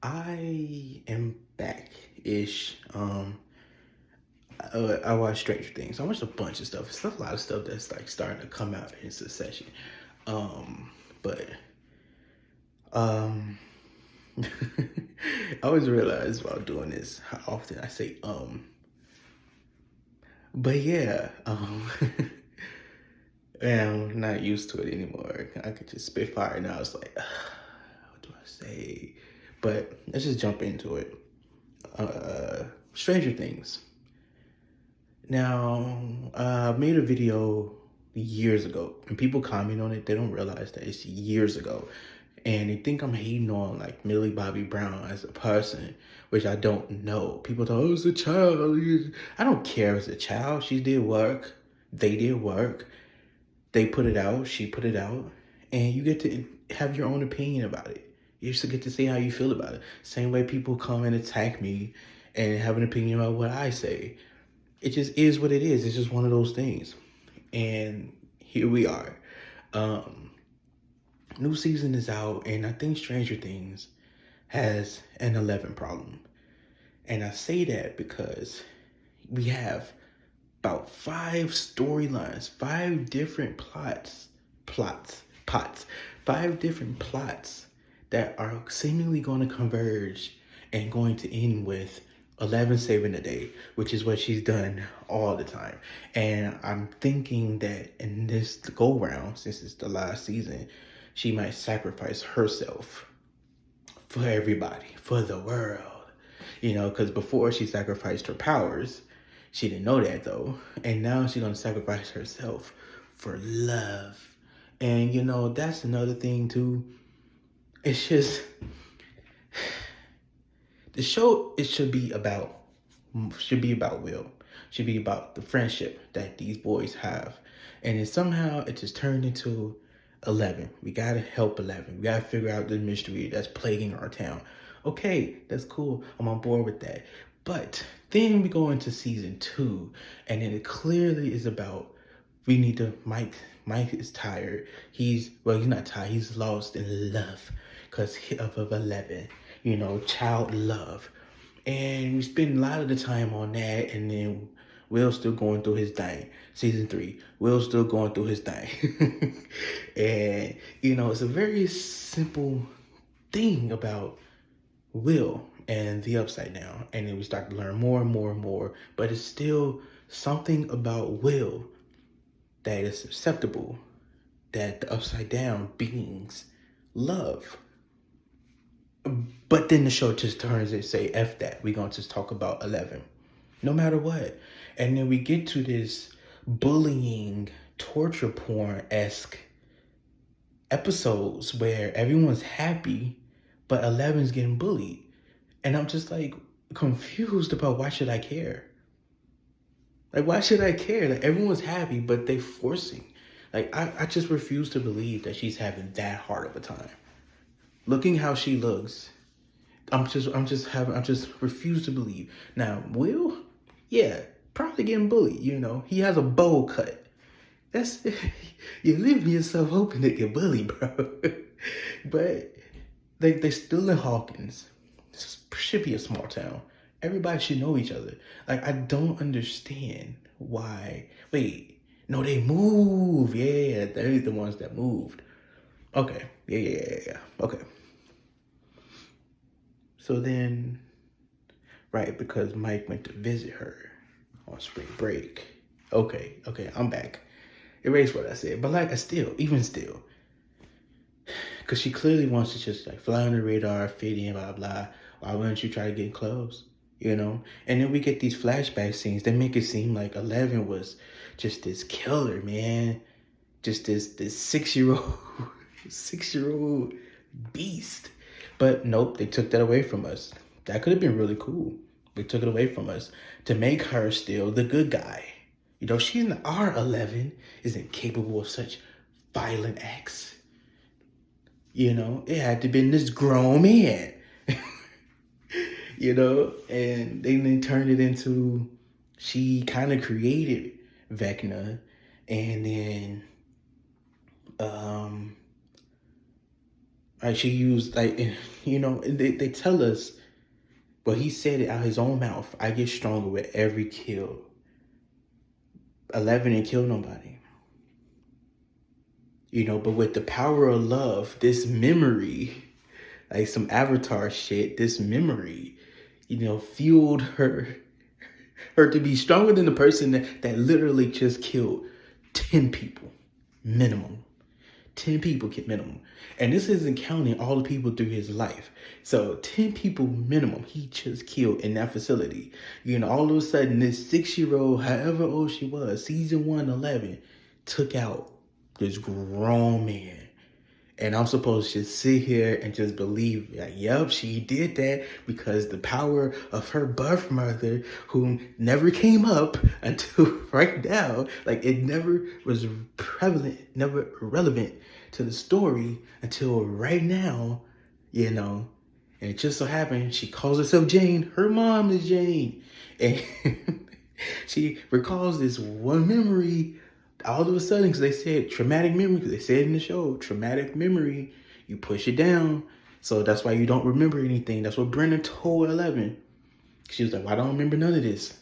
I am back-ish. I watched Stranger Things. I watched a bunch of stuff. It's a lot of stuff that's like starting to come out in succession. But um, I always realize while doing this how often I say But yeah, and I'm not used to it anymore. I could just spit fire now. It's like, what do I say? But let's just jump into it. Stranger Things. Now, I made a video years ago, and people comment on it. They don't realize that it's years ago, and they think I'm hating on like Millie Bobby Brown as a person, which I don't know. People thought, oh, it's a child. I don't care if it's a child. She did work. They did work. They put it out. She put it out, and you get to have your own opinion about it. You just get to say how you feel about it. Same way people come and attack me and have an opinion about what I say. It just is what it is. It's just one of those things. And here we are. Um, New season is out, and I think Stranger Things has an 11 problem. And I say that because we have about 5 storylines, 5 different plots that are seemingly going to converge and going to end with 11 saving the day, which is what she's done all the time. And I'm thinking that in this go round, since it's the last season, she might sacrifice herself for everybody, for the world. Because before she sacrificed her powers, she didn't know that though. And now she's going to sacrifice herself for love. And that's another thing too. It's just the show, it should be about Will. Should be about the friendship that these boys have. And then somehow it just turned into 11. We gotta help 11. We gotta figure out the mystery that's plaguing our town. Okay, that's cool. I'm on board with that. But then we go into season 2, and then it clearly is about we need to Mike is tired. He's not tired. He's lost in love because of 11. Child love. And we spend a lot of the time on that, and then Will's still going through his thing. Season 3, Will's still going through his thing. And, it's a very simple thing about Will and the Upside Down. And then we start to learn more and more and more. But it's still something about Will that is acceptable, that the Upside Down beings love. But then the show just turns and say, F that. We're going to just talk about 11. No matter what. And then we get to this bullying, torture porn-esque episodes where everyone's happy, but 11's getting bullied. And I'm just like confused about why should I care? Like, why should I care? Like, everyone's happy, but they forcing. Like, I just refuse to believe that she's having that hard of a time. Looking how she looks, I'm just refuse to believe. Now, Will, yeah, probably getting bullied, He has a bowl cut. That's, you're leaving yourself open to get bullied, bro. But they still in Hawkins. This should be a small town. Everybody should know each other. Like, I don't understand why. Wait, no, they move. Yeah, they're the ones that moved. Okay, yeah. Okay. So then, right, because Mike went to visit her on spring break. Okay, I'm back. Erase what I said. But like, even still, because she clearly wants to just like fly on the radar, fit in, blah, blah. Why wouldn't you try to get close? And then we get these flashback scenes that make it seem like 11 was just this killer, man. Just this 6-year-old, 6-year-old beast. But nope, they took that away from us. That could have been really cool. They took it away from us to make her still the good guy. She's in R11, isn't capable of such violent acts. It had to be this grown man. And they turned it into, she kind of created Vecna, and then Like she used they tell us, but he said it out his own mouth. I get stronger with every kill. 11 didn't kill nobody. But with the power of love, this memory, like some Avatar shit, this memory, fueled her to be stronger than the person that literally just killed 10 people minimum. 10 people minimum. And this isn't counting all the people through his life. So 10 people minimum he just killed in that facility. All of a sudden this 6-year-old, however old she was, season 1, 11, took out this grown man. And I'm supposed to just sit here and just believe, like, yep, she did that because the power of her birth mother, who never came up until right now, like it never was prevalent, never relevant to the story until right now, And it just so happened she calls herself Jane. Her mom is Jane. And she recalls this one memory all of a sudden, because they said traumatic memory, because they said in the show, traumatic memory, you push it down. So that's why you don't remember anything. That's what Brenda told 11. She was like, well, I don't remember none of this.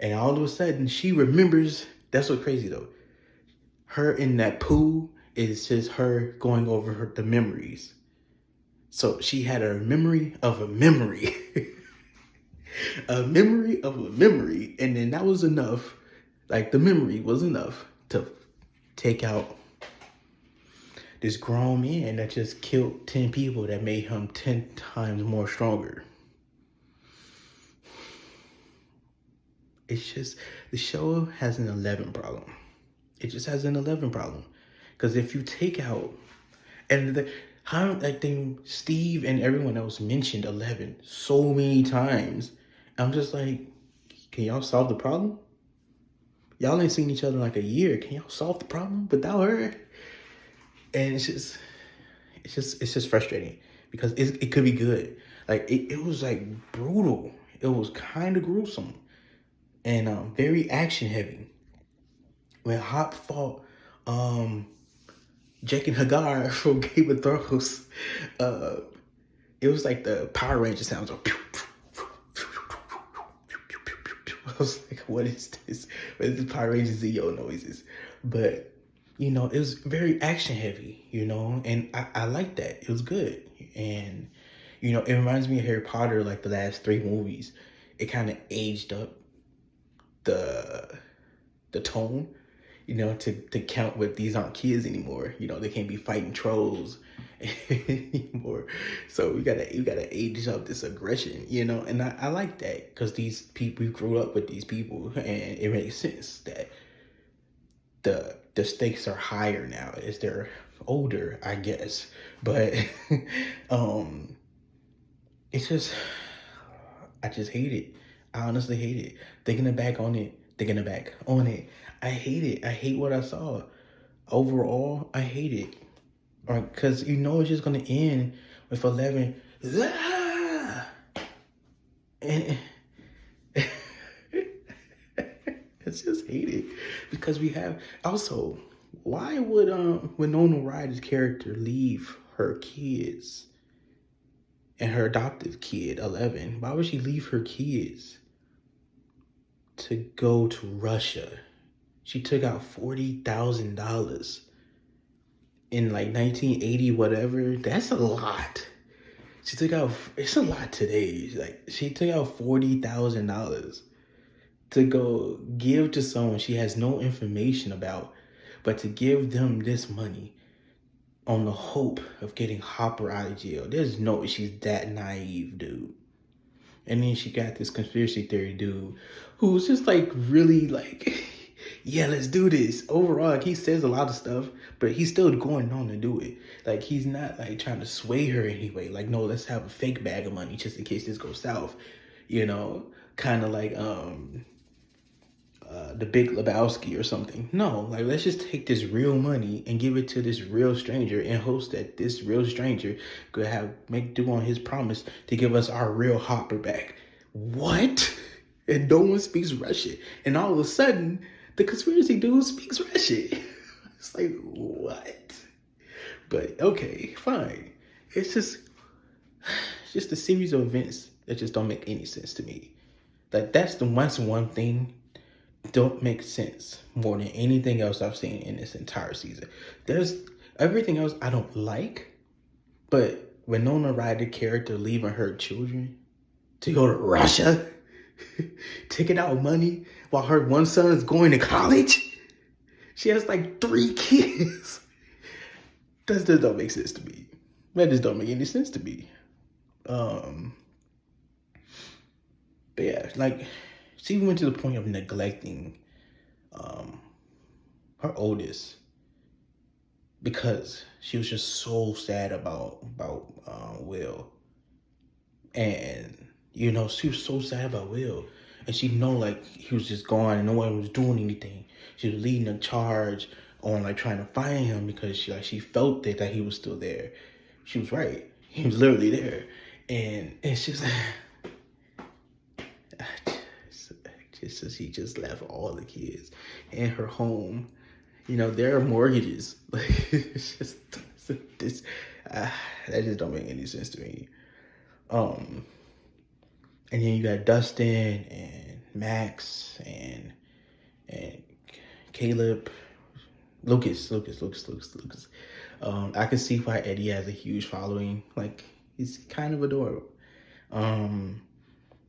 And all of a sudden, she remembers. That's what's crazy, though. Her in that pool is just her going over the memories. So she had a memory of a memory. A memory of a memory. And then that was enough. Like, the memory was enough to take out this grown man that just killed 10 people that made him 10 times more stronger. It's just, the show has an 11 problem. It just has an 11 problem. Because if you take out, Steve and everyone else mentioned 11 so many times. I'm just like, can y'all solve the problem? Y'all ain't seen each other in like a year. Can y'all solve the problem without her? And it's just frustrating because it could be good. Like it was like brutal. It was kind of gruesome and very action heavy. When Hop fought Jake and Hagar from Game of Thrones, it was like the Power Ranger sounds. I was like, what is this? What is this Power Ranger Zeo noises? But, it was very action heavy, and I like that. It was good. And, it reminds me of Harry Potter, like the last 3 movies. It kind of aged up the tone, to count with these aren't kids anymore. They can't be fighting trolls anymore. So you gotta age up this aggression, and I like that because these people, we grew up with these people, and it makes sense that the stakes are higher now as they're older, I guess. But it's just, I just hate it. I honestly hate it. Thinking back on it, I hate it. I hate what I saw. Overall, I hate it. Because it's just going to end with 11. And I just hate it. Because we have... Also, why would Winona Ryder's character leave her kids and her adoptive kid, 11? Why would she leave her kids to go to Russia? She took out $40,000 in like 1980, whatever. That's a lot. It's a lot today. Like, she took out $40,000 to go give to someone she has no information about, but to give them this money on the hope of getting Hopper out of jail. There's no way she's that naive, dude. And then she got this conspiracy theory dude who's just like really like, yeah, let's do this. Overall, like, he says a lot of stuff, but he's still going on to do it. Like, he's not like trying to sway her anyway. Like, no, let's have a fake bag of money just in case this goes south. Kind of like the Big Lebowski or something. No, like, let's just take this real money and give it to this real stranger in hopes that this real stranger could make do on his promise to give us our real Hopper back. What? And no one speaks Russian. And all of a sudden, the conspiracy dude speaks Russian. It's like, what? But okay, fine. It's just a series of events that just don't make any sense to me. Like that's one thing don't make sense more than anything else I've seen in this entire season. There's everything else I don't like, but Winona Ryder character leaving her children to go to Russia, taking out money while her one son is going to college. She has like 3 kids. That just don't make sense to me. That just don't make any sense to me. But yeah, like she even went to the point of neglecting her oldest because she was just so sad about Will, and you know she was so sad about Will, and she know like he was just gone and no one was doing anything. She was leading a charge on like trying to find him because she felt that he was still there. She was right. He was literally there, and she's like. Just as he just left all the kids in her home, you know, there are mortgages. Like it's just this, that just don't make any sense to me. And then you got Dustin and Max and Caleb, Lucas. I can see why Eddie has a huge following. Like he's kind of adorable.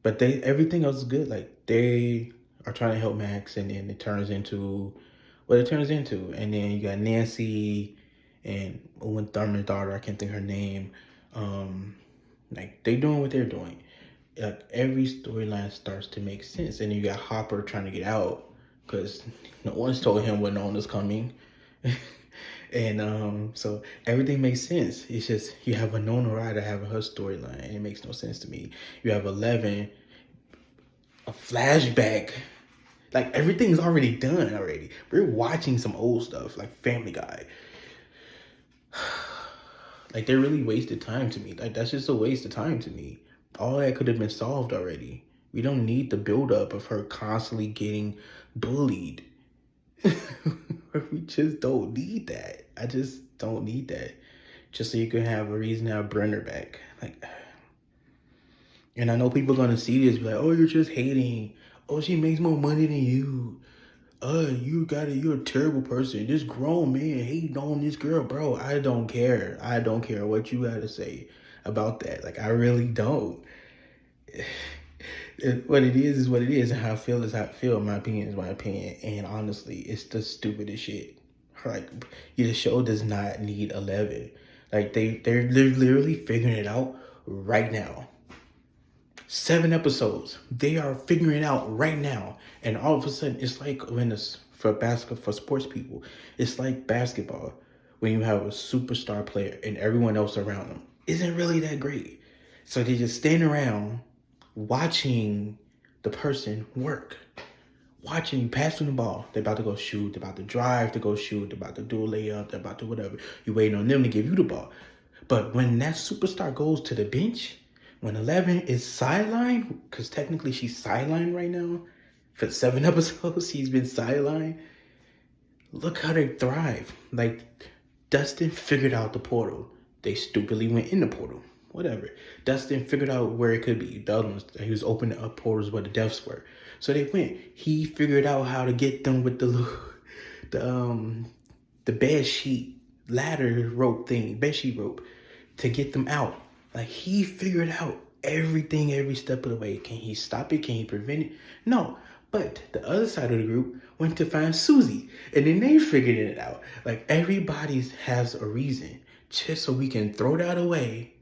But everything else is good. Like they are trying to help Max, and then it turns into what it turns into. And then you got Nancy and Owen Thurman's daughter. I can't think her name. Like they doing what they're doing. Like every storyline starts to make sense. And then you got Hopper trying to get out because no one's told him when Nona's coming. And so everything makes sense. It's just you have Winona Ryder having her storyline, and it makes no sense to me. You have 11, a flashback. Like everything's already done already. We're watching some old stuff like Family Guy. Like they really wasted time to me. Like that's just a waste of time to me. All that could have been solved already. We don't need the buildup of her constantly getting bullied. We just don't need that. I just don't need that. Just so you can have a reason to have Brenner back. Like, and I know people are gonna see this, be like, "Oh, you're just hating. Oh, she makes more money than you. You're a terrible person. This grown man hating on this girl, bro." I don't care. I don't care what you gotta say about that. Like, I really don't. What it is what it is, and how I feel is how I feel. My opinion is my opinion, and honestly, it's the stupidest shit. Like, the show does not need 11. Like they're literally figuring it out right now. 7 episodes, they are figuring it out right now, and all of a sudden, it's like when it's for sports people, it's like basketball when you have a superstar player and everyone else around them isn't really that great, so they just stand around watching the person work, watching passing the ball. They're about to go shoot, they're about to drive to go shoot, they're about to do a layup, they're about to whatever. You're waiting on them to give you the ball. But when that superstar goes to the bench, when 11 is sidelined, because technically she's sidelined right now, for 7 episodes she's been sidelined, look how they thrive. Like, Dustin figured out the portal. They stupidly went in the portal. Whatever. Dustin figured out where it could be. The other ones, he was opening up portals where the deaths were. So they went. He figured out how to get them with the bed sheet ladder rope thing, bed sheet rope, to get them out. Like, he figured out everything every step of the way. Can he stop it? Can he prevent it? No. But the other side of the group went to find Susie, and then they figured it out. Like, everybody has a reason, just so we can throw that away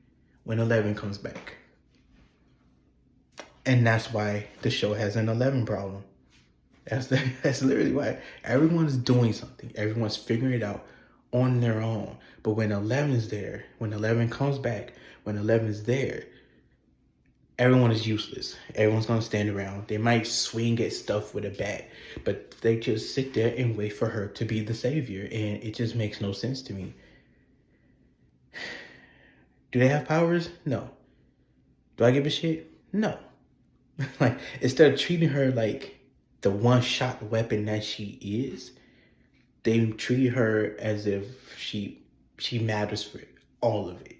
when 11 comes back. And that's why the show has an 11 problem. That's literally why. Everyone's doing something. Everyone's figuring it out on their own. But when 11 is there, when 11 comes back, when 11 is there, everyone is useless. Everyone's going to stand around. They might swing at stuff with a bat, but they just sit there and wait for her to be the savior. And it just makes no sense to me. Do they have powers? No. Do I give a shit? No. Like, instead of treating her like the one-shot weapon that she is, they treat her as if she matters for all of it.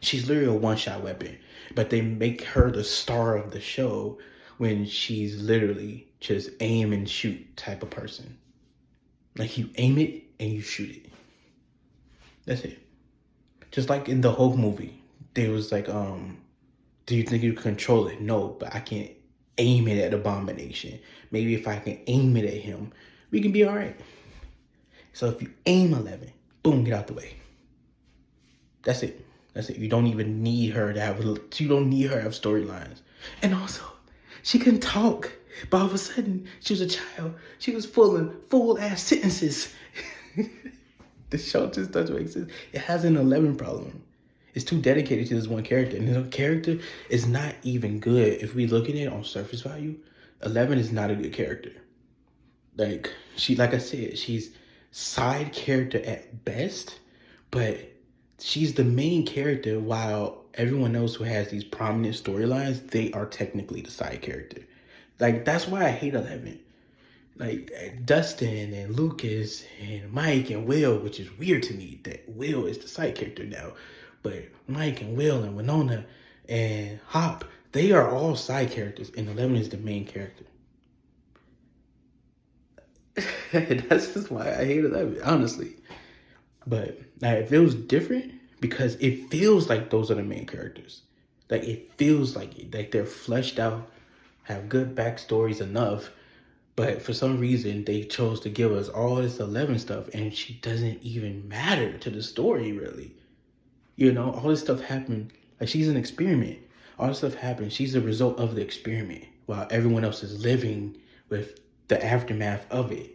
She's literally a one-shot weapon, but they make her the star of the show when she's literally just aim and shoot type of person. Like, you aim it and you shoot it. That's it. Just like in the Hulk movie, there was like, do you think you can control it? No, but I can't aim it at Abomination. Maybe if I can aim it at him, we can be all right. So if you aim 11, boom, get out the way. That's it. That's it. You don't even need her to have. You don't need her to have storylines. And also, she couldn't talk. But all of a sudden, she was a child. She was full ass sentences. The show just doesn't make sense. It has an 11 problem. It's too dedicated to this one character. And the character is not even good. If we look at it on surface value, 11 is not a good character. Like I said, she's side character at best, but she's the main character while everyone else who has these prominent storylines, they are technically the side character. Like, that's why I hate 11. Like, Dustin and Lucas and Mike and Will, which is weird to me that Will is the side character now. But Mike and Will and Winona and Hop, they are all side characters, and 11 is the main character. That's just why I hate 11, honestly. But if it was different, because it feels like those are the main characters. Like, it feels like it. Like, they're fleshed out, have good backstories enough. But for some reason, they chose to give us all this 11 stuff, and she doesn't even matter to the story, really. You know, all this stuff happened. Like, she's an experiment. All this stuff happened. She's the result of the experiment, while everyone else is living with the aftermath of it.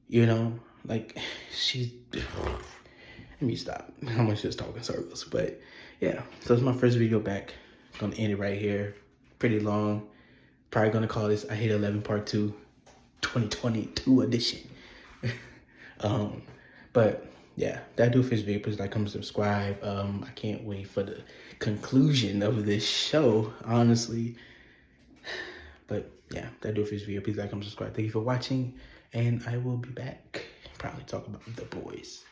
You know, like, she's... Let me stop. I'm just talking circles. But yeah, so it's my first video back. Gonna end it right here. Pretty long. Probably gonna call this I Hate 11 Part 2, 2022 edition. But yeah, that do for this video. Please like, comment, subscribe. I can't wait for the conclusion of this show, honestly. But yeah, that do for this video. Please like, comment, subscribe. Thank you for watching, and I will be back. Probably talk about The Boys.